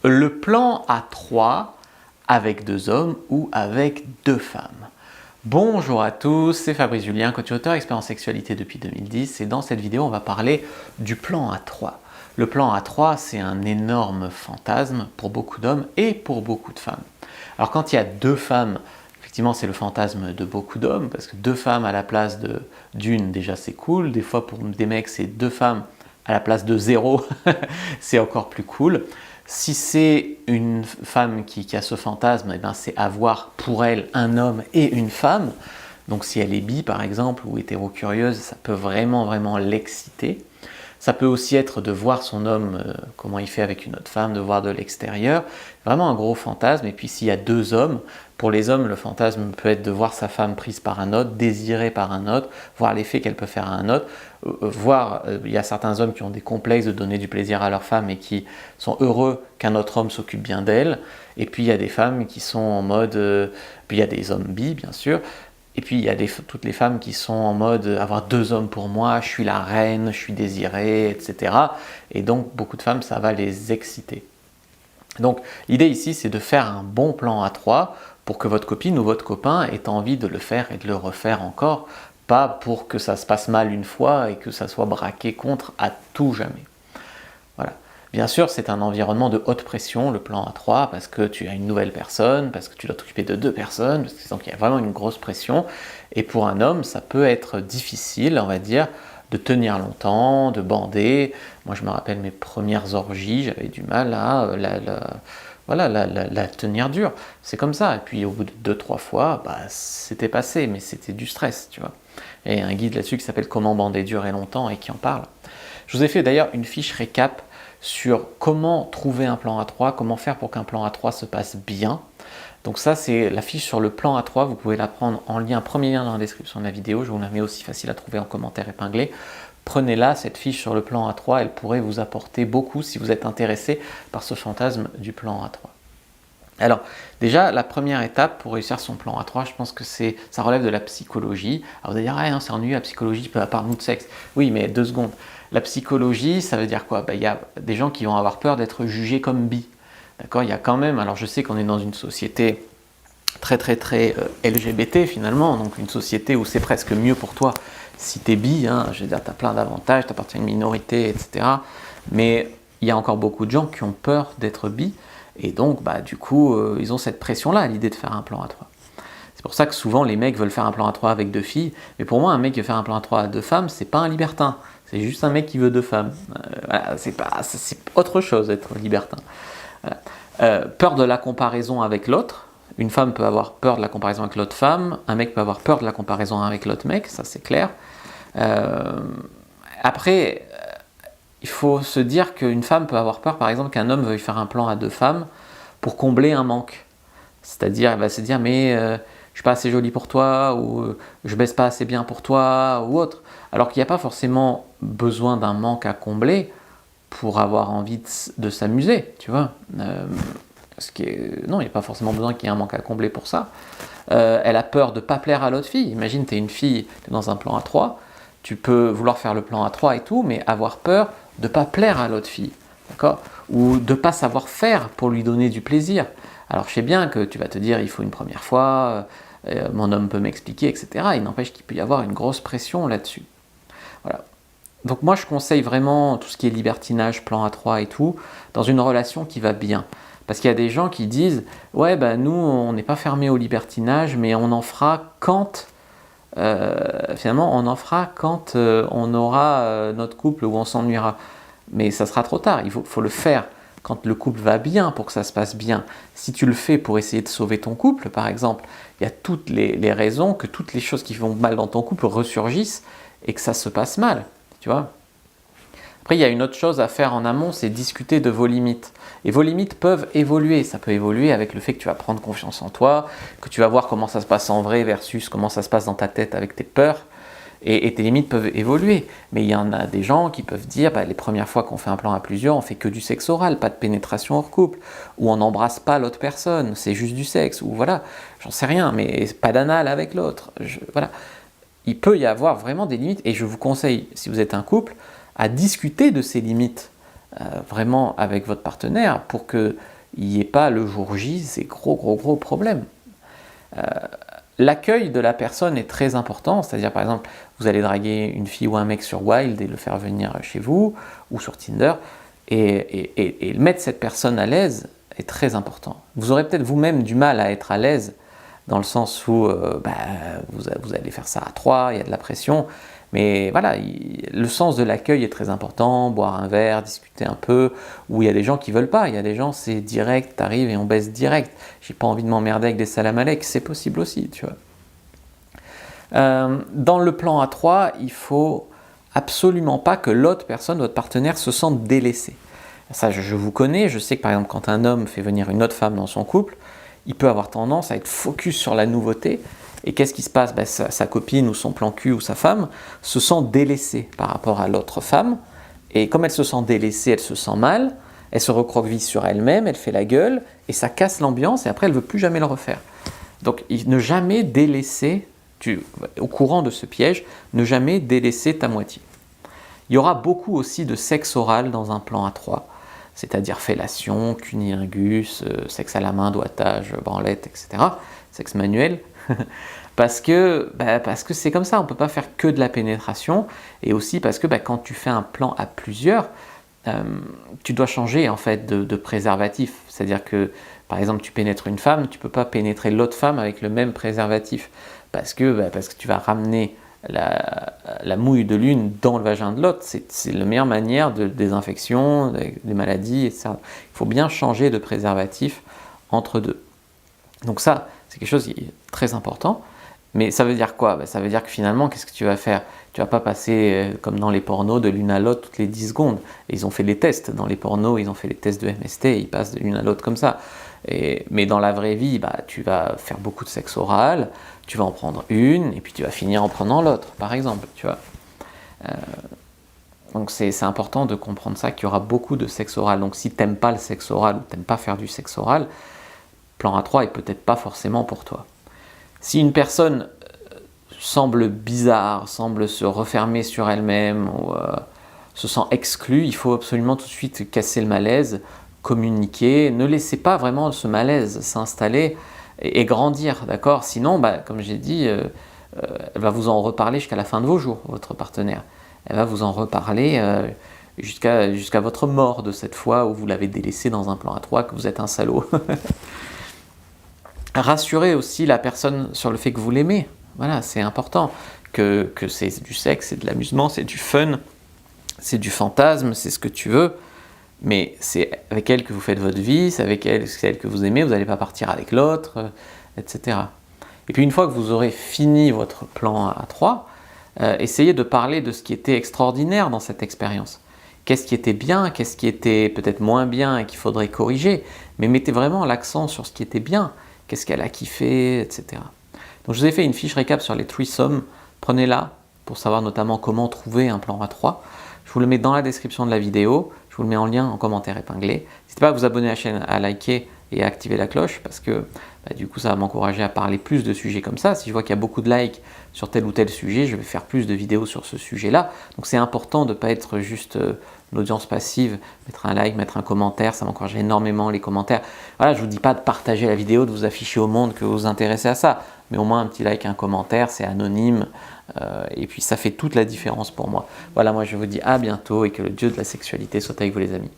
le plan à 3 avec 2 hommes ou avec 2 femmes. Bonjour à tous, c'est Fabrice Julien, coach auteur, expert en sexualité depuis 2010 et dans cette vidéo on va parler du plan à 3. Le plan à 3 c'est un énorme fantasme pour beaucoup d'hommes et pour beaucoup de femmes. Alors quand il y a 2 femmes, effectivement c'est le fantasme de beaucoup d'hommes parce que 2 femmes à la place d'une déjà c'est cool, des fois pour des mecs c'est 2 femmes à la place de 0, c'est encore plus cool. Si c'est une femme qui a ce fantasme, eh ben c'est avoir pour elle un homme et une femme. Donc si elle est bi par exemple ou hétéro-curieuse, ça peut vraiment l'exciter. Ça peut aussi être de voir son homme, comment il fait avec une autre femme, de voir de l'extérieur. Vraiment un gros fantasme. Et puis s'il y a 2 hommes, pour les hommes, le fantasme peut être de voir sa femme prise par un autre, désirée par un autre, voir l'effet qu'elle peut faire à un autre. Il y a certains hommes qui ont des complexes de donner du plaisir à leur femme et qui sont heureux qu'un autre homme s'occupe bien d'elle. Et puis il y a des femmes qui sont en mode... puis il y a des hommes bi, bien sûr. Et puis il y a toutes les femmes qui sont en mode avoir 2 hommes pour moi, je suis la reine, je suis désirée, etc. Et donc beaucoup de femmes, ça va les exciter. Donc l'idée ici, c'est de faire un bon plan à 3 pour que votre copine ou votre copain ait envie de le faire et de le refaire encore, pas pour que ça se passe mal une fois et que ça soit braqué contre à tout jamais. Voilà. Bien sûr, c'est un environnement de haute pression, le plan à 3, parce que tu as une nouvelle personne, parce que tu dois t'occuper de 2 personnes, donc il y a vraiment une grosse pression. Et pour un homme, ça peut être difficile, on va dire, de tenir longtemps, de bander. Moi, je me rappelle mes premières orgies, j'avais du mal à la tenir dure. C'est comme ça. Et puis, au bout de 2-3 fois, c'était passé, mais c'était du stress, tu vois. Et il y a un guide là-dessus qui s'appelle « Comment bander dur et longtemps » et qui en parle. Je vous ai fait d'ailleurs une fiche récap sur comment trouver un plan à 3, comment faire pour qu'un plan à 3 se passe bien. Donc ça, c'est la fiche sur le plan à 3, vous pouvez la prendre en lien, premier lien dans la description de la vidéo, je vous la mets aussi facile à trouver en commentaire épinglé. Prenez-la, cette fiche sur le plan à 3, elle pourrait vous apporter beaucoup si vous êtes intéressé par ce fantasme du plan à 3. Alors, déjà, la première étape pour réussir son plan à 3, je pense que ça relève de la psychologie. Alors vous allez dire, ah, non, c'est ennuyeux la psychologie, parle-nous de sexe. Oui, mais 2 secondes. La psychologie, ça veut dire quoi? Il y a des gens qui vont avoir peur d'être jugés comme bi. D'accord? Il y a quand même, alors je sais qu'on est dans une société très LGBT finalement, donc une société où c'est presque mieux pour toi si t'es bi, hein, je veux dire, t'as plein d'avantages, t'appartiens à une minorité, etc. Mais il y a encore beaucoup de gens qui ont peur d'être bi, et donc du coup, ils ont cette pression-là à l'idée de faire un plan à 3. C'est pour ça que souvent les mecs veulent faire un plan à 3 avec 2 filles, mais pour moi un mec qui veut faire un plan à 3 à 2 femmes, c'est pas un libertin, c'est juste un mec qui veut 2 femmes. Voilà, c'est autre chose d'être libertin. Voilà. Peur de la comparaison avec l'autre. Une femme peut avoir peur de la comparaison avec l'autre femme, un mec peut avoir peur de la comparaison avec l'autre mec, ça c'est clair. Après, il faut se dire qu'une femme peut avoir peur, par exemple, qu'un homme veuille faire un plan à 2 femmes pour combler un manque. C'est-à-dire, elle va se dire, mais je suis pas assez jolie pour toi, ou je baisse pas assez bien pour toi, ou autre. Alors qu'il n'y a pas forcément besoin d'un manque à combler pour avoir envie de s'amuser, tu vois. Non, il n'y a pas forcément besoin qu'il y ait un manque à combler pour ça. Elle a peur de ne pas plaire à l'autre fille. Imagine, tu es une fille, tu es dans un plan à 3, tu peux vouloir faire le plan à 3 et tout, mais avoir peur de ne pas plaire à l'autre fille, d'accord? Ou de ne pas savoir faire pour lui donner du plaisir. Alors je sais bien que tu vas te dire, il faut une première fois, mon homme peut m'expliquer, etc. Il n'empêche qu'il peut y avoir une grosse pression là-dessus. Voilà. Donc moi je conseille vraiment tout ce qui est libertinage, plan à 3 et tout, dans une relation qui va bien. Parce qu'il y a des gens qui disent, ouais nous on n'est pas fermé au libertinage, mais on en fera quand, finalement on en fera quand on aura notre couple où on s'ennuiera. Mais ça sera trop tard, il faut le faire quand le couple va bien pour que ça se passe bien. Si tu le fais pour essayer de sauver ton couple, par exemple, il y a toutes les raisons que toutes les choses qui vont mal dans ton couple ressurgissent et que ça se passe mal, tu vois. Après, il y a une autre chose à faire en amont, c'est discuter de vos limites. Et vos limites peuvent évoluer. Ça peut évoluer avec le fait que tu vas prendre confiance en toi, que tu vas voir comment ça se passe en vrai versus comment ça se passe dans ta tête avec tes peurs. Et tes limites peuvent évoluer. Mais il y en a des gens qui peuvent dire, les premières fois qu'on fait un plan à plusieurs, on fait que du sexe oral, pas de pénétration hors couple, ou on n'embrasse pas l'autre personne, c'est juste du sexe, ou voilà, j'en sais rien, mais pas d'anal avec l'autre. Voilà. Il peut y avoir vraiment des limites, et je vous conseille, si vous êtes un couple, à discuter de ces limites vraiment avec votre partenaire pour qu'il il n'y ait pas le jour J ces gros problèmes. L'accueil de la personne est très important, c'est-à-dire par exemple, vous allez draguer une fille ou un mec sur Wild et le faire venir chez vous, ou sur Tinder, et mettre cette personne à l'aise est très important. Vous aurez peut-être vous-même du mal à être à l'aise, dans le sens où vous allez faire ça à 3, il y a de la pression, mais voilà, le sens de l'accueil est très important, boire un verre, discuter un peu, où il y a des gens qui veulent pas, il y a des gens c'est direct, t'arrives et on baisse direct, j'ai pas envie de m'emmerder avec des salam alek, c'est possible aussi, tu vois. Dans le plan A3, il faut absolument pas que l'autre personne, votre partenaire, se sente délaissé. Ça, je vous connais, je sais que par exemple quand un homme fait venir une autre femme dans son couple, il peut avoir tendance à être focus sur la nouveauté. Et qu'est-ce qui se passe? Sa copine ou son plan cul ou sa femme se sent délaissée par rapport à l'autre femme. Et comme elle se sent délaissée, elle se sent mal, elle se recroqueville sur elle-même, elle fait la gueule, et ça casse l'ambiance, et après elle ne veut plus jamais le refaire. Donc ne jamais délaisser, au courant de ce piège, ne jamais délaisser ta moitié. Il y aura beaucoup aussi de sexe oral dans un plan A3, c'est-à-dire fellation, cunnilingus, sexe à la main, doigtage, branlette, etc. Sexe manuel, parce que c'est comme ça, on ne peut pas faire que de la pénétration, et aussi parce que quand tu fais un plan à plusieurs, tu dois changer en fait de préservatif, c'est-à-dire que par exemple tu pénètres une femme, tu ne peux pas pénétrer l'autre femme avec le même préservatif, parce que tu vas ramener la mouille de l'une dans le vagin de l'autre, c'est la meilleure manière de désinfection, des maladies, etc. Il faut bien changer de préservatif entre deux. Donc ça, c'est quelque chose qui est très important. Mais ça veut dire quoi? Ça veut dire que finalement, qu'est-ce que tu vas faire? Tu vas pas passer, comme dans les pornos, de l'une à l'autre toutes les 10 secondes. Et ils ont fait les tests. Dans les pornos, ils ont fait les tests de MST, et ils passent de l'une à l'autre comme ça. Mais dans la vraie vie, tu vas faire beaucoup de sexe oral, tu vas en prendre une, et puis tu vas finir en prenant l'autre, par exemple. Tu vois. Donc c'est important de comprendre ça, qu'il y aura beaucoup de sexe oral. Donc si tu n'aimes pas le sexe oral, ou tu n'aimes pas faire du sexe oral, plan A3 est peut-être pas forcément pour toi. Si une personne semble bizarre, semble se refermer sur elle-même, ou se sent exclue, il faut absolument tout de suite casser le malaise, communiquer, ne laissez pas vraiment ce malaise s'installer et grandir, d'accord? Sinon, comme j'ai dit, elle va vous en reparler jusqu'à la fin de vos jours, votre partenaire. Elle va vous en reparler jusqu'à votre mort de cette fois où vous l'avez délaissé dans un plan A3, que vous êtes un salaud. Rassurez aussi la personne sur le fait que vous l'aimez. Voilà, c'est important, que c'est du sexe, c'est de l'amusement, c'est du fun, c'est du fantasme, c'est ce que tu veux, mais c'est avec elle que vous faites votre vie, c'est avec elle, c'est elle que vous aimez, vous n'allez pas partir avec l'autre, etc. Et puis une fois que vous aurez fini votre plan A3, essayez de parler de ce qui était extraordinaire dans cette expérience. Qu'est-ce qui était bien, qu'est-ce qui était peut-être moins bien et qu'il faudrait corriger, mais mettez vraiment l'accent sur ce qui était bien, qu'est-ce qu'elle a kiffé, etc. Donc je vous ai fait une fiche récap sur les threesomes, prenez-la pour savoir notamment comment trouver un plan A3. Je vous le mets dans la description de la vidéo, je vous le mets en lien en commentaire épinglé. N'hésitez pas à vous abonner à la chaîne, à liker et à activer la cloche parce que du coup ça va m'encourager à parler plus de sujets comme ça. Si je vois qu'il y a beaucoup de likes sur tel ou tel sujet, je vais faire plus de vidéos sur ce sujet-là. Donc c'est important de ne pas être juste une audience passive, mettre un like, mettre un commentaire, ça m'encourage énormément les commentaires. Voilà, je ne vous dis pas de partager la vidéo, de vous afficher au monde que vous vous intéressez à ça, mais au moins un petit like, un commentaire, c'est anonyme, et puis ça fait toute la différence pour moi. Voilà, moi je vous dis à bientôt et que le Dieu de la sexualité soit avec vous les amis.